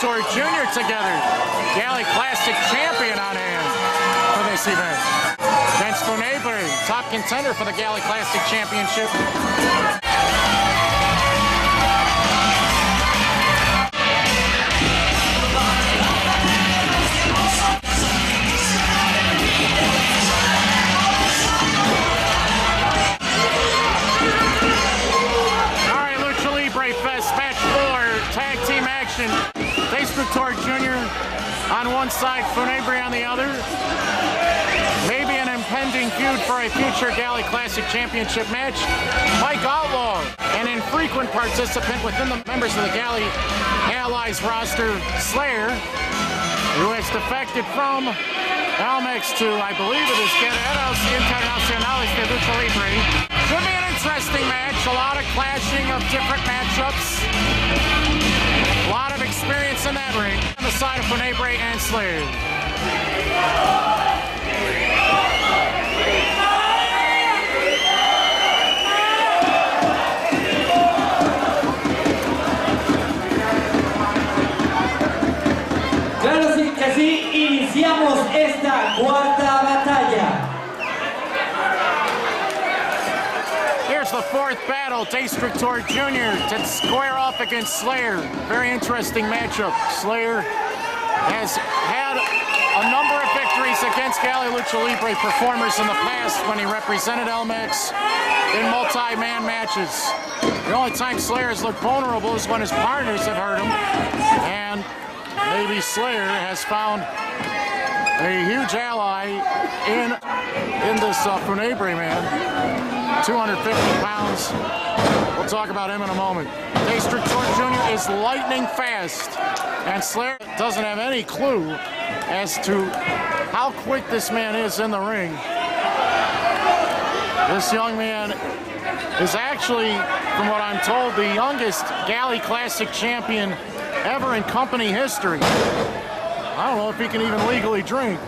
Destructor Jr. together. GALLI Classic champion on hand for this event. Against Funebre, top contender for the GALLI Classic Championship. Destructor Jr. on one side, Funebre on the other. Maybe an impending feud for a future GALLI Classic Championship match. Mike Outlaw, an infrequent participant within the members of the GALLI Allies roster, Slayer, who has defected from Almex to, I believe it is Guerreros Internacionales de Lucha Libre. Should be an interesting match, a lot of clashing of different matchups. A lot of experience in that ring on the side of Funebre and Slayer. Claro que sí, iniciamos esta cuarta batalla. Here's the fourth battle, Destructor Jr. to square off against Slayer. Very interesting matchup. Slayer has had a number of victories against GALLI Lucha Libre performers in the past when he represented Almex in multi-man matches. The only time Slayer has looked vulnerable is when his partners have hurt him. And maybe Slayer has found a huge ally in this Funebre man. 250 pounds. We'll talk about him in a moment. Destructor Jr. is lightning fast, and Slayer doesn't have any clue as to how quick this man is in the ring. This young man is actually, from what I'm told, the youngest GALLI Classic champion ever in company history. I don't know if he can even legally drink.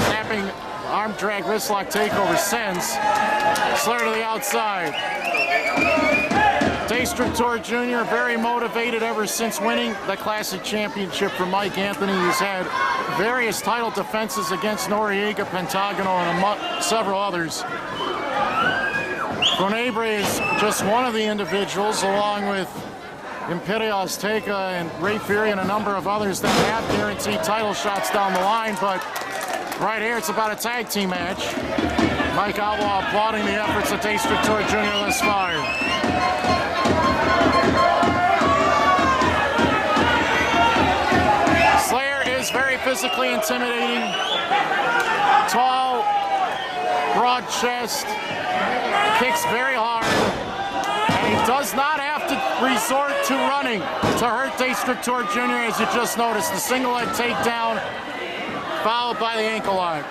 Snapping arm drag wristlock takeover sends Slayer to the outside. Destructor Jr. very motivated ever since winning the Classic Championship from Mike Anthony. He's had various title defenses against Noriega, Pentagonal, and several others. Funebre is just one of the individuals, along with Imperio Azteca and Ray Fury and a number of others that have guaranteed title shots down the line, but right here it's about a tag team match. Mike Outlaw applauding the efforts of Destructor Jr. thus far. Slayer is very physically intimidating. Tall, broad chest, kicks very hard. And he does not have to resort to running to hurt Destructor Jr. as you just noticed. The single leg takedown followed by the ankle lock.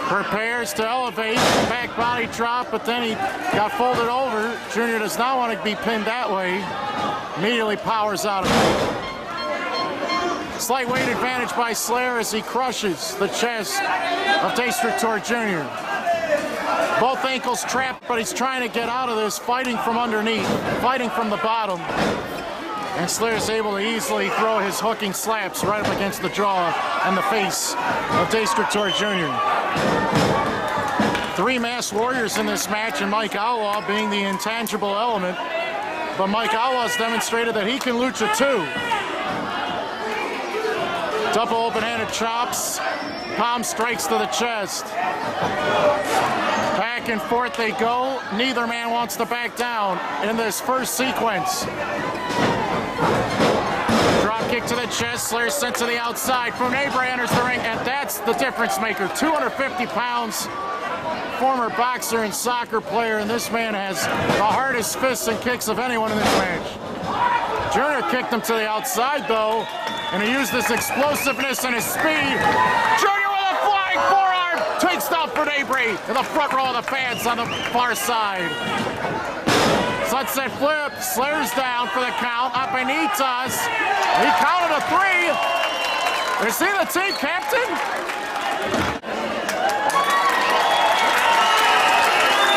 Prepares to elevate, back body drop, but then he got folded over. Jr. does not want to be pinned that way. Immediately powers out of it. Slight weight advantage by Slayer as he crushes the chest of Destructor Jr. Both ankles trapped, but he's trying to get out of this, fighting from underneath, fighting from the bottom. And Slayer's able to easily throw his hooking slaps right up against the jaw and the face of Destructor Jr. Three masked warriors in this match, and Mike Outlaw being the intangible element. But Mike Outlaw's demonstrated that he can lucha too. Double open-handed chops, palm strikes to the chest. Back and forth they go. Neither man wants to back down in this first sequence. Drop kick to the chest, Slayer sent to the outside. Funebre enters the ring, and that's the difference maker. 250 pounds, former boxer and soccer player, and this man has the hardest fists and kicks of anyone in this match. Jr. kicked him to the outside, though, and he used his explosiveness and his speed. Jr. with a flying forearm takes down Funebre in the front row of the fans on the far side. Sunset flip, Slayer's down for the count. Apenitas, he counted a 3. Is he the team captain?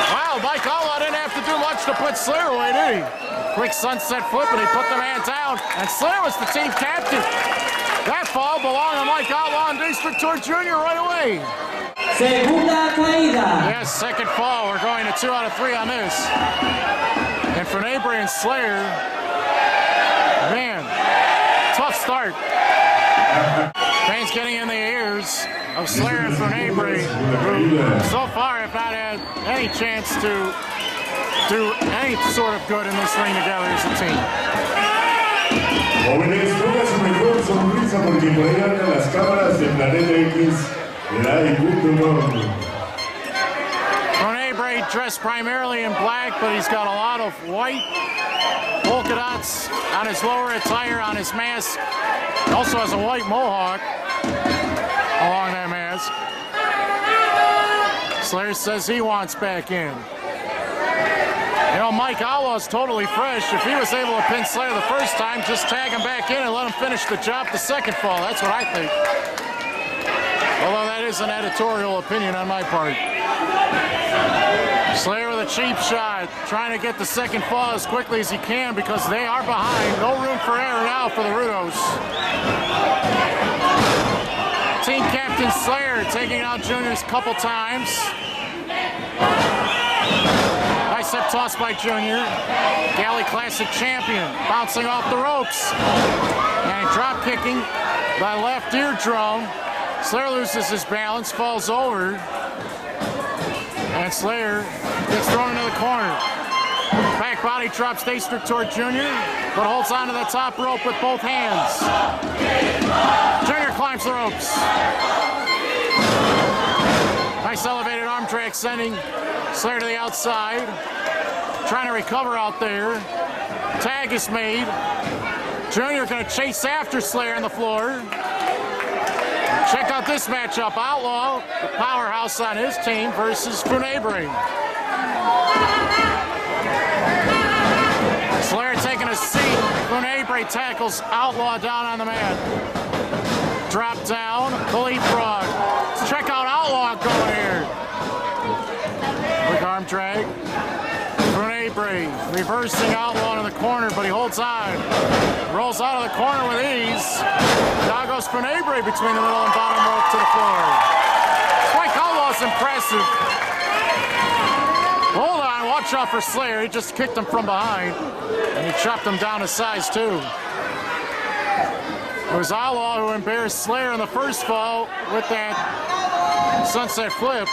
Wow, Mike Outlaw Outlaw didn't have to do much to put Slayer away, did he? Quick sunset flip, and he put the man down. And Slayer was the team captain. That fall belonged to Mike Outlaw and Destructor Jr. right away. Segunda caída. Yes, second fall. We're going to 2 out of 3 on this. And Funebre and Slayer, man, tough start. Fans getting in the ears of Slayer and Funebre, who so far have not had any chance to do any sort of good in this ring together as a team. Jóvenes, pongan su mejor sonrisa porque por ahí andan las cámaras de Planeta X. Funebre dressed primarily in black, but he's got a lot of white polka dots on his lower attire, on his mask. He also has a white mohawk along that mask. Slayer says he wants back in. You know, Mike Outlaw is totally fresh. If he was able to pin Slayer the first time, just tag him back in and let him finish the job the second fall. That's what I think. Although that is an editorial opinion on my part. Slayer with a cheap shot, trying to get the second fall as quickly as he can because they are behind. No room for error now for the Rudos. Team captain Slayer taking out Juniors a couple times. Bicep toss by Junior. GALLI Classic champion, bouncing off the ropes. And drop kicking by left eardrum. Slayer loses his balance, falls over. And Slayer gets thrown into the corner. Back body drops Destructor Jr., but holds onto the top rope with both hands. Junior climbs the ropes. Nice elevated arm drag sending Slayer to the outside. Trying to recover out there. Tag is made. Junior gonna chase after Slayer on the floor. Check out this matchup. Outlaw, the powerhouse on his team, versus Funebre. Slayer taking a seat. Funebre tackles Outlaw down on the mat. Drop down, the leapfrog. Let's check out Outlaw going here. Quick arm drag. Funebre reversing Outlaw in the corner, but he holds on. Rolls out of the corner with ease. Now goes Funebre between the middle and bottom rope to the floor. Mike Outlaw's impressive. Hold on, watch out for Slayer. He just kicked him from behind, and he chopped him down to size 2. It was Outlaw who embarrassed Slayer in the first fall with that sunset flip.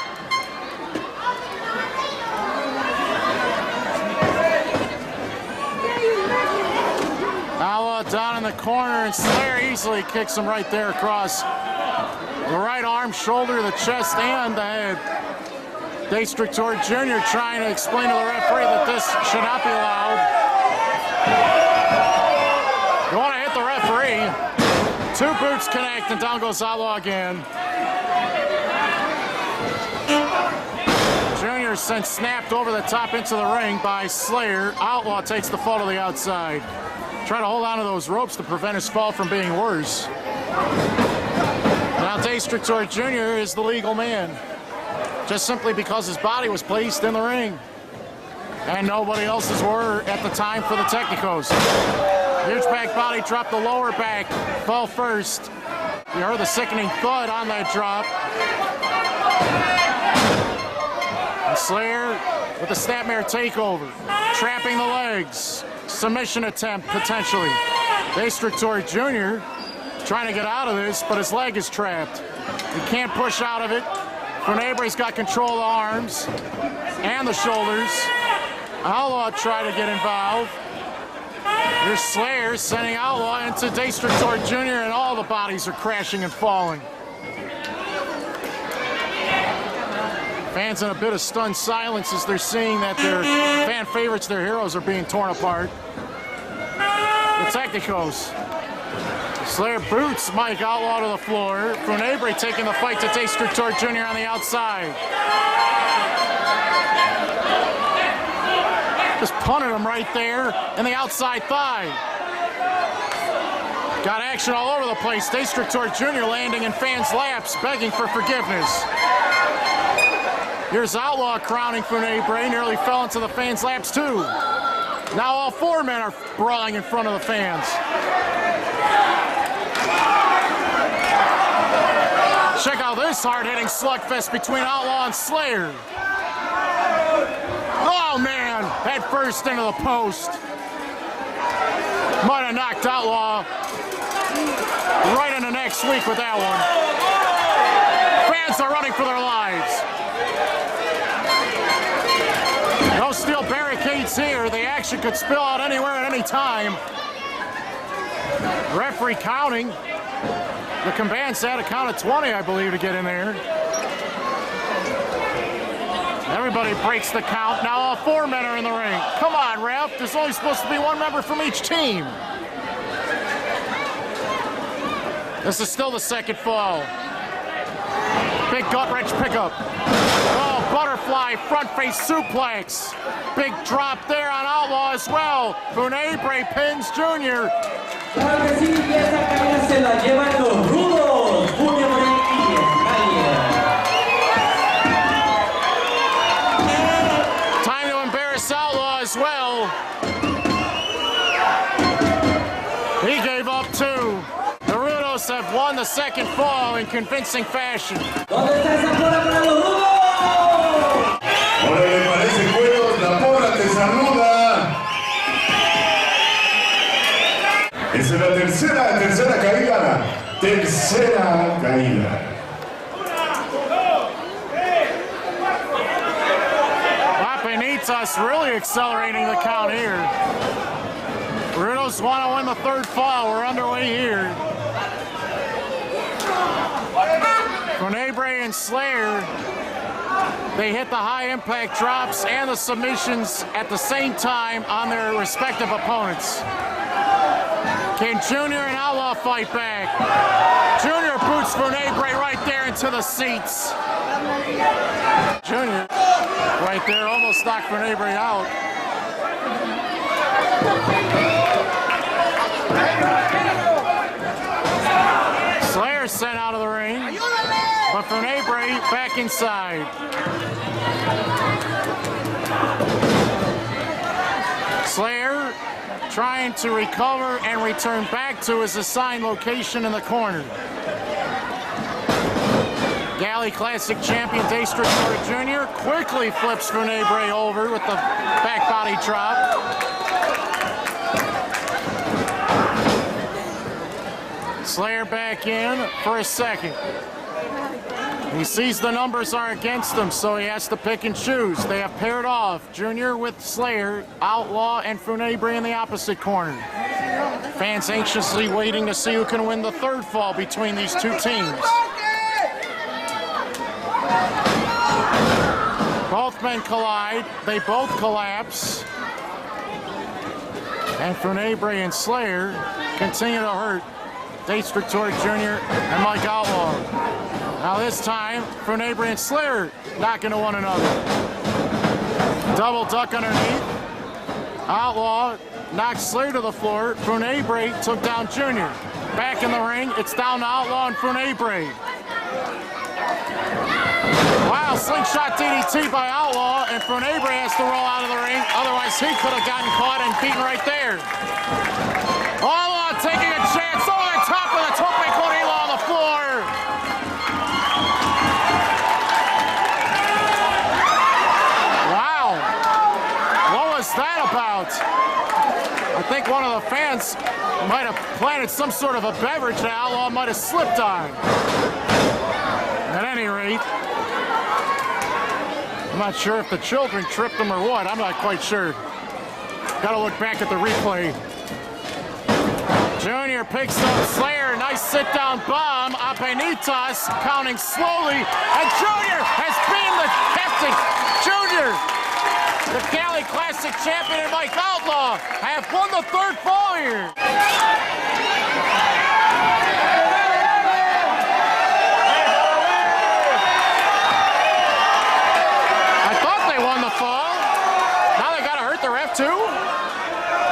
Outlaw down in the corner, and Slayer easily kicks him right there across the right arm, shoulder, the chest, and the head. Destructor Jr. trying to explain to the referee that this should not be allowed. You want to hit the referee. 2 boots connect, and down goes Outlaw again. Jr. sent snapped over the top into the ring by Slayer. Outlaw takes the fall to the outside. Try to hold on to those ropes to prevent his fall from being worse. Now Destructor Jr. is the legal man, just simply because his body was placed in the ring. And nobody else's were at the time for the Technicos. Huge back body, dropped the lower back, fell first. You heard the sickening thud on that drop. And Slayer with the snapmare takeover, trapping the legs. Submission attempt, potentially. Destructor Jr. trying to get out of this, but his leg is trapped. He can't push out of it. Funebre's got control of the arms and the shoulders. Outlaw try to get involved. Here's Slayer sending Outlaw into Destructor Jr., and all the bodies are crashing and falling. Fans in a bit of stunned silence as they're seeing that their fan favorites, their heroes, are being torn apart. The Technicos. Slayer boots Mike Outlaw to the floor. Funebre taking the fight to Destructor Jr. on the outside. Just punted him right there in the outside thigh. Got action all over the place. Destructor Jr. landing in fans' laps, begging for forgiveness. Here's Outlaw crowning Funebre, nearly fell into the fans' laps too. Now all four men are brawling in front of the fans. Check out this hard-hitting slugfest between Outlaw and Slayer. Oh man, head first into the post. Might have knocked Outlaw right into next week with that one. Fans are running for their lives. No steel barricades here. The action could spill out anywhere at any time. Referee counting. The combatants had a count of 20, I believe, to get in there. Everybody breaks the count. Now all four men are in the ring. Come on, ref. There's only supposed to be one member from each team. This is still the second fall. Big gut-wrench pickup. Oh, butterfly front face suplex. Big drop there on Outlaw as well. Funebre pins Junior. Claro que sí, y esa caída se la llevan los rudos. Funebre y GALLI. Time to embarrass Outlaw as well. He gave up too. The Rudos have won the second fall in convincing fashion. ¿Dónde está esa porra para los rudos? Ahora le parece juegos, la porra te saluda. Esa es la tercera caída. Tercera caída. Apenitas really accelerating the count here. Rudos want to win the third fall. We're underway here. Funebre and Slayer, they hit the high impact drops and the submissions at the same time on their respective opponents. Can Junior and Outlaw fight back? Junior boots Funebre right there into the seats. Junior right there almost knocked Funebre out. Slayer sent out of the ring, but Funebre back inside. Slayer trying to recover and return back to his assigned location in the corner. GALLI Classic champion Destructor Jr. quickly flips Funebre over with the back body drop. Slayer back in for a second. He sees the numbers are against him, so he has to pick and choose. They have paired off, Junior with Slayer, Outlaw and Funebre in the opposite corner. Fans anxiously waiting to see who can win the third fall between these two teams. Both men collide, they both collapse. And Funebre and Slayer continue to hurt Destructor Jr. and Mike Outlaw. Now this time, Funebre and Slayer knock into one another. Double duck underneath. Outlaw knocks Slayer to the floor. Funebre took down Junior. Back in the ring, it's down to Outlaw and Funebre. Wow, slingshot DDT by Outlaw, and Funebre has to roll out of the ring. Otherwise, he could have gotten caught and beaten right there. Outlaw taking a chance over the top of the tope con hilo on the floor. Wow, what was that about? I think one of the fans might have planted some sort of a beverage that Outlaw might have slipped on. At any rate, I'm not sure if the children tripped him or what. I'm not quite sure. Got to look back at the replay. Junior picks up Slayer. Nice sit-down bomb. Apenitas counting slowly. And Junior has been the captain. Junior, the GALLI Classic champion and Mike Outlaw have won the third fall here.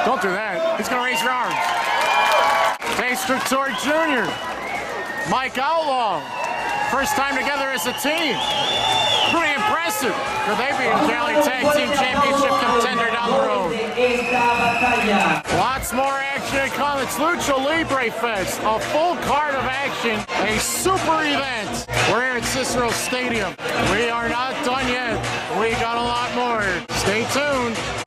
Don't do that. He's going to raise your arms. Destructor Jr. Mike Outlaw. First time together as a team. Pretty impressive. impressive. Could they be a GALLI Tag Team Championship contender down the road? Lots more action to come. It's Lucha Libre Fest, a full card of action, a super event. We're here at Cicero Stadium. We are not done yet. We got a lot more. Stay tuned.